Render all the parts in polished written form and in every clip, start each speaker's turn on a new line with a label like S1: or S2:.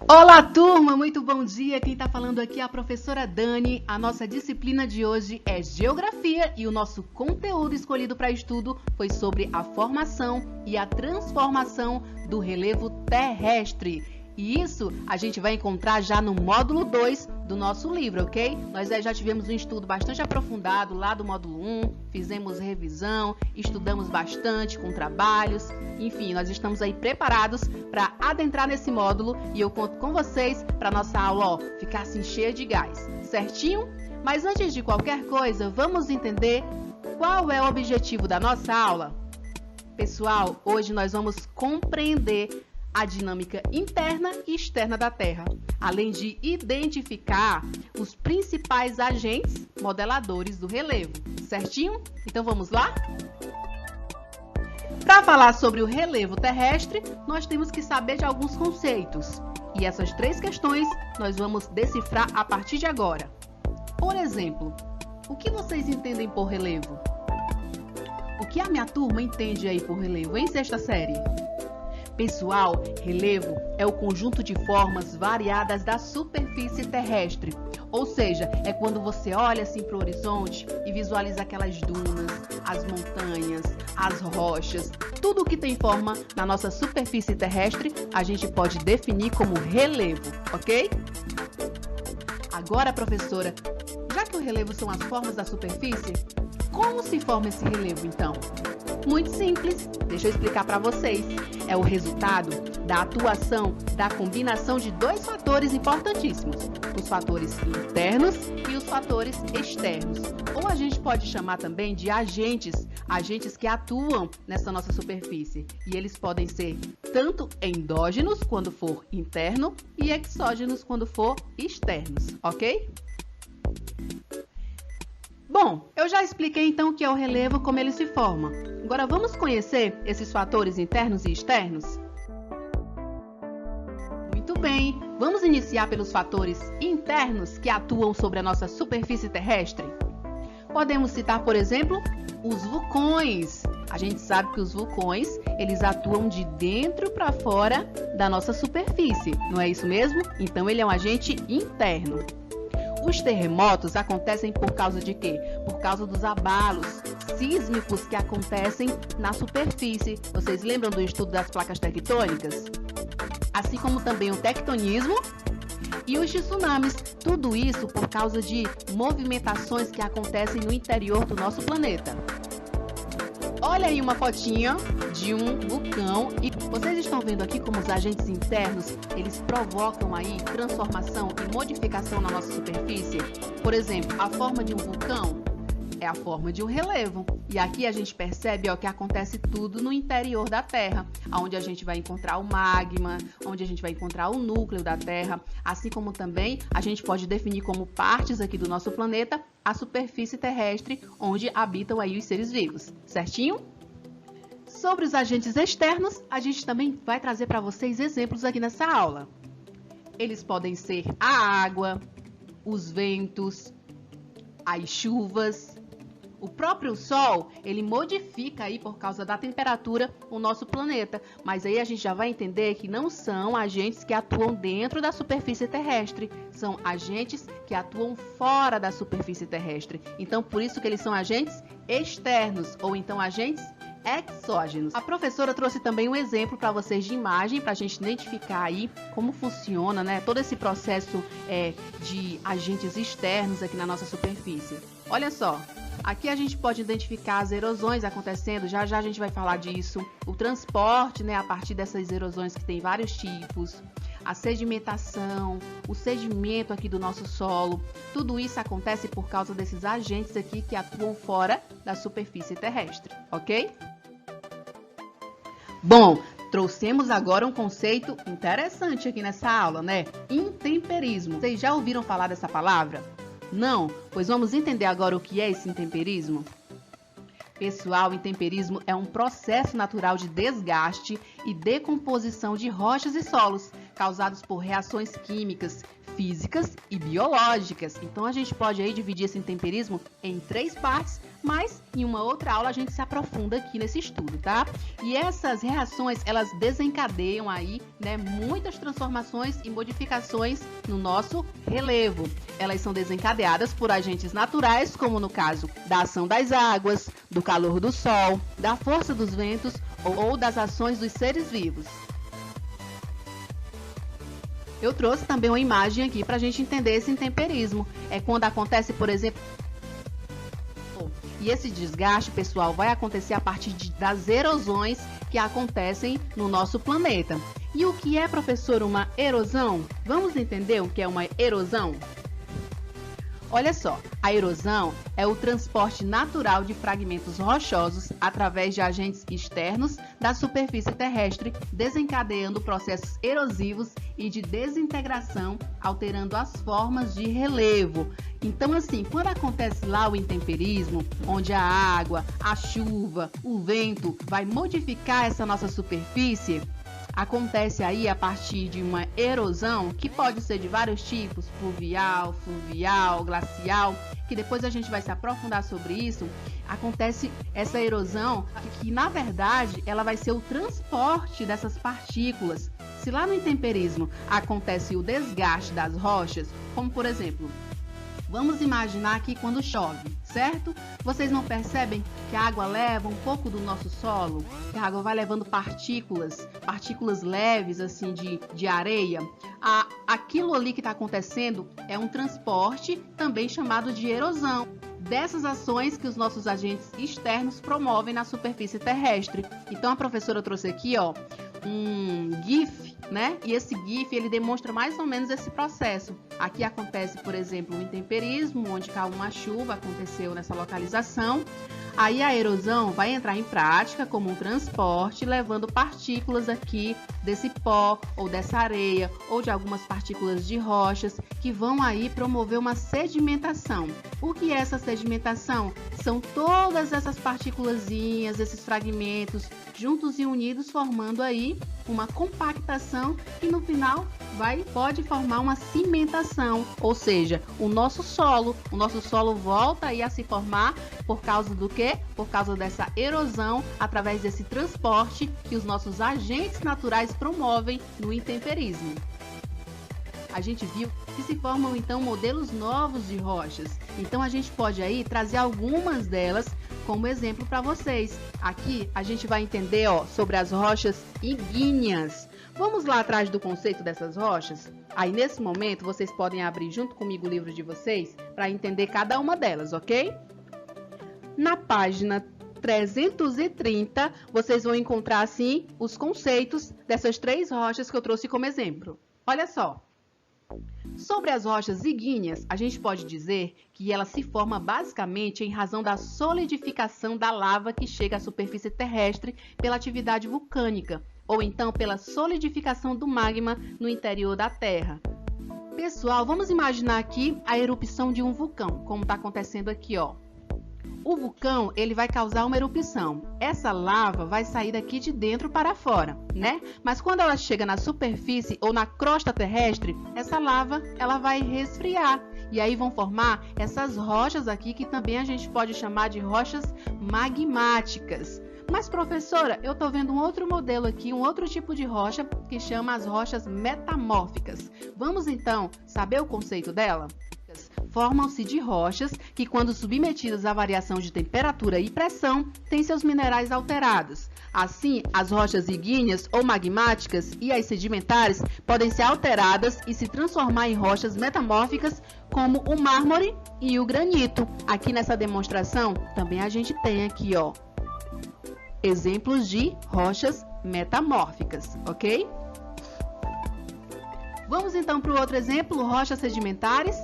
S1: Olá, turma! Muito bom dia! Quem está falando aqui é a professora Dani. A nossa disciplina de hoje é Geografia e o nosso conteúdo escolhido para estudo foi sobre a formação e a transformação do relevo terrestre. E isso a gente vai encontrar já no módulo 2 do nosso livro, ok? Nós já tivemos um estudo bastante aprofundado lá do módulo 1, fizemos revisão, estudamos bastante com trabalhos, enfim, nós estamos aí preparados para adentrar nesse módulo e eu conto com vocês para nossa aula ficar assim cheia de gás, certinho? Mas antes de qualquer coisa, vamos entender qual é o objetivo da nossa aula? Pessoal, hoje nós vamos compreender a dinâmica interna e externa da Terra, além de identificar os principais agentes modeladores do relevo, certinho? Então vamos lá? Para falar sobre o relevo terrestre, nós temos que saber de alguns conceitos, e essas 3 questões nós vamos decifrar a partir de agora. Por exemplo, o que vocês entendem por relevo? O que a minha turma entende aí por relevo, em sexta série? Pessoal, relevo é o conjunto de formas variadas da superfície terrestre. Ou seja, é quando você olha assim para o horizonte e visualiza aquelas dunas, as montanhas, as rochas, tudo que tem forma na nossa superfície terrestre, a gente pode definir como relevo, ok? Agora, professora, já que o relevo são as formas da superfície, como se forma esse relevo então? Muito simples, deixa eu explicar para vocês. É o resultado da atuação da combinação de 2 fatores importantíssimos, os fatores internos e os fatores externos. Ou a gente pode chamar também de agentes que atuam nessa nossa superfície. E eles podem ser tanto endógenos, quando for interno, e exógenos, quando for externos, ok? Bom, eu já expliquei então o que é o relevo, como ele se forma. Agora vamos conhecer esses fatores internos e externos? Muito bem, vamos iniciar pelos fatores internos que atuam sobre a nossa superfície terrestre. Podemos citar, por exemplo, os vulcões. A gente sabe que os vulcões, eles atuam de dentro para fora da nossa superfície, não é isso mesmo? Então ele é um agente interno. Os terremotos acontecem por causa de quê? Por causa dos abalos sísmicos que acontecem na superfície. Vocês lembram do estudo das placas tectônicas? Assim como também o tectonismo e os tsunamis. Tudo isso por causa de movimentações que acontecem no interior do nosso planeta. Olha aí uma fotinha de um vulcão e vocês estão vendo aqui como os agentes internos, eles provocam aí transformação e modificação na nossa superfície. Por exemplo, a forma de um vulcão é a forma de um relevo. E aqui a gente percebe que acontece tudo no interior da Terra, onde a gente vai encontrar o magma, onde a gente vai encontrar o núcleo da Terra, assim como também a gente pode definir como partes aqui do nosso planeta a superfície terrestre, onde habitam aí os seres vivos, certinho? Sobre os agentes externos, a gente também vai trazer para vocês exemplos aqui nessa aula. Eles podem ser a água, os ventos, as chuvas. O próprio Sol, ele modifica aí por causa da temperatura o nosso planeta, mas aí a gente já vai entender que não são agentes que atuam dentro da superfície terrestre, são agentes que atuam fora da superfície terrestre. Então, por isso que eles são agentes externos ou então agentes exógenos. A professora trouxe também um exemplo para vocês de imagem, para a gente identificar aí como funciona, né, todo esse processo de agentes externos aqui na nossa superfície. Olha só. Aqui a gente pode identificar as erosões acontecendo, já a gente vai falar disso. O transporte, né, a partir dessas erosões que tem vários tipos. A sedimentação, o sedimento aqui do nosso solo. Tudo isso acontece por causa desses agentes aqui que atuam fora da superfície terrestre, ok? Bom, trouxemos agora um conceito interessante aqui nessa aula, né? Intemperismo. Vocês já ouviram falar dessa palavra? Não? Pois vamos entender agora o que é esse intemperismo? Pessoal, intemperismo é um processo natural de desgaste e decomposição de rochas e solos, causados por reações químicas, físicas e biológicas. Então a gente pode aí dividir esse intemperismo em 3 partes, mas em uma outra aula a gente se aprofunda aqui nesse estudo, tá? E essas reações, elas desencadeiam aí, né, muitas transformações e modificações no nosso relevo. Elas são desencadeadas por agentes naturais, como no caso da ação das águas, do calor do sol, da força dos ventos ou das ações dos seres vivos. Eu trouxe também uma imagem aqui para a gente entender esse intemperismo. É quando acontece, por exemplo, e esse desgaste, pessoal, vai acontecer a partir das erosões que acontecem no nosso planeta. E o que é, professor, uma erosão? Vamos entender o que é uma erosão? Olha só, a erosão é o transporte natural de fragmentos rochosos através de agentes externos da superfície terrestre, desencadeando processos erosivos e de desintegração, alterando as formas de relevo. Então, assim, quando acontece lá o intemperismo, onde a água, a chuva, o vento vai modificar essa nossa superfície, acontece aí a partir de uma erosão que pode ser de vários tipos, pluvial, fluvial, glacial, que depois a gente vai se aprofundar sobre isso. Acontece essa erosão que, na verdade, ela vai ser o transporte dessas partículas. Se lá no intemperismo acontece o desgaste das rochas, como por exemplo, vamos imaginar aqui quando chove, certo? Vocês não percebem que a água leva um pouco do nosso solo? Que a água vai levando partículas leves assim de areia? Aquilo ali que está acontecendo é um transporte também chamado de erosão. Dessas ações que os nossos agentes externos promovem na superfície terrestre. Então a professora trouxe aqui, ó, um GIF, né? E esse GIF, ele demonstra mais ou menos esse processo. Aqui acontece, por exemplo, o intemperismo, onde caiu uma chuva, aconteceu nessa localização. Aí a erosão vai entrar em prática como um transporte, levando partículas aqui desse pó ou dessa areia ou de algumas partículas de rochas que vão aí promover uma sedimentação. O que é essa sedimentação? São todas essas partículazinhas, esses fragmentos juntos e unidos formando aí uma compactação que no final pode formar uma cimentação, ou seja, o nosso solo volta aí a se formar por causa do quê? Por causa dessa erosão através desse transporte que os nossos agentes naturais promovem no intemperismo. A gente viu que se formam então modelos novos de rochas. Então a gente pode aí trazer algumas delas como exemplo para vocês. Aqui a gente vai entender, ó, sobre as rochas ígneas. Vamos lá atrás do conceito dessas rochas? Aí nesse momento vocês podem abrir junto comigo o livro de vocês para entender cada uma delas, ok? Na página 330, vocês vão encontrar assim os conceitos dessas 3 rochas que eu trouxe como exemplo. Olha só. Sobre as rochas ígneas, a gente pode dizer que ela se forma basicamente em razão da solidificação da lava que chega à superfície terrestre pela atividade vulcânica, ou então pela solidificação do magma no interior da Terra. Pessoal, vamos imaginar aqui a erupção de um vulcão, como está acontecendo aqui, ó. O vulcão, ele vai causar uma erupção. Essa lava vai sair daqui de dentro para fora, né? Mas quando ela chega na superfície ou na crosta terrestre, essa lava, ela vai resfriar. E aí vão formar essas rochas aqui, que também a gente pode chamar de rochas magmáticas. Mas, professora, eu estou vendo um outro modelo aqui, um outro tipo de rocha, que chama as rochas metamórficas. Vamos, então, saber o conceito dela? Formam-se de rochas que, quando submetidas à variação de temperatura e pressão, têm seus minerais alterados. Assim, as rochas ígneas ou magmáticas e as sedimentares podem ser alteradas e se transformar em rochas metamórficas, como o mármore e o granito. Aqui nessa demonstração, também a gente tem aqui, ó, exemplos de rochas metamórficas, ok? Vamos então para o outro exemplo, rochas sedimentares.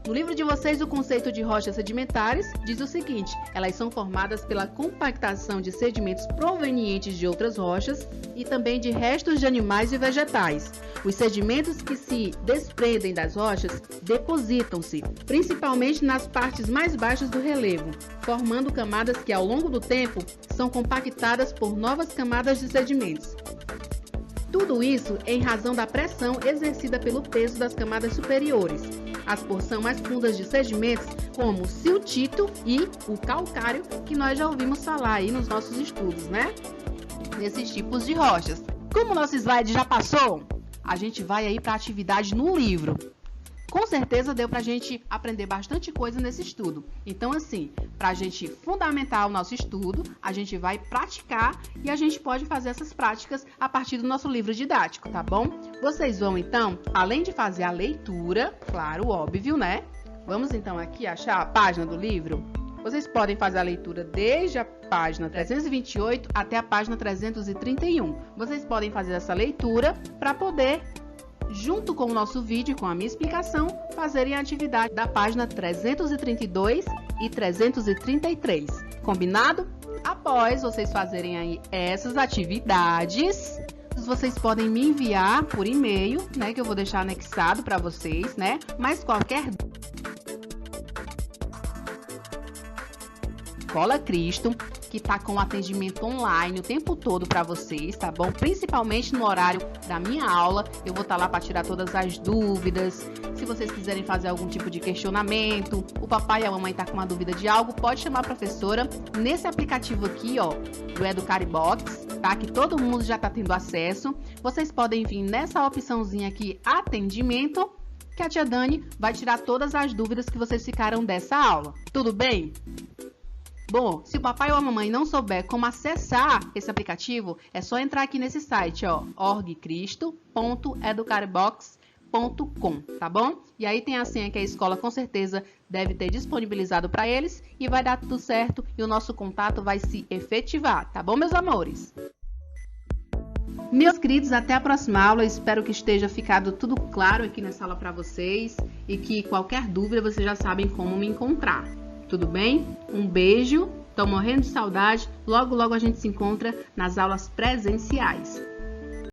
S1: No livro de vocês, o conceito de rochas sedimentares diz o seguinte: elas são formadas pela compactação de sedimentos provenientes de outras rochas e também de restos de animais e vegetais. Os sedimentos que se desprendem das rochas depositam-se, principalmente nas partes mais baixas do relevo, formando camadas que, ao longo do tempo, são compactadas por novas camadas de sedimentos. Tudo isso em razão da pressão exercida pelo peso das camadas superiores, as porções mais fundas de sedimentos, como o siltito e o calcário, que nós já ouvimos falar aí nos nossos estudos, né? Nesses tipos de rochas. Como o nosso slide já passou, a gente vai aí para a atividade no livro. Com certeza deu para a gente aprender bastante coisa nesse estudo. Então, assim, para a gente fundamentar o nosso estudo, a gente vai praticar e a gente pode fazer essas práticas a partir do nosso livro didático, tá bom? Vocês vão, então, além de fazer a leitura, claro, óbvio, né? Vamos, então, aqui achar a página do livro. Vocês podem fazer a leitura desde a página 328 até a página 331. Vocês podem fazer essa leitura para poder, junto com o nosso vídeo e com a minha explicação, fazerem a atividade da página 332 e 333. Combinado? Após vocês fazerem aí essas atividades, vocês podem me enviar por e-mail, né, que eu vou deixar anexado para vocês, né? Mas qualquer Escola Cristo, que está com atendimento online o tempo todo para vocês, tá bom? Principalmente no horário da minha aula, eu vou estar lá para tirar todas as dúvidas. Se vocês quiserem fazer algum tipo de questionamento, o papai e a mamãe tá com uma dúvida de algo, pode chamar a professora nesse aplicativo aqui, ó, do EducariBox, tá? Que todo mundo já tá tendo acesso. Vocês podem vir nessa opçãozinha aqui, atendimento, que a tia Dani vai tirar todas as dúvidas que vocês ficaram dessa aula. Tudo bem? Bom, se o papai ou a mamãe não souber como acessar esse aplicativo, é só entrar aqui nesse site, ó, orgcristo.educaribox.com, tá bom? E aí tem a senha que a escola com certeza deve ter disponibilizado para eles e vai dar tudo certo e o nosso contato vai se efetivar, tá bom, meus amores? Meus queridos, até a próxima aula. Espero que esteja ficado tudo claro aqui nessa aula para vocês e que qualquer dúvida vocês já sabem como me encontrar. Tudo bem? Um beijo, tô morrendo de saudade. Logo, logo a gente se encontra nas aulas presenciais.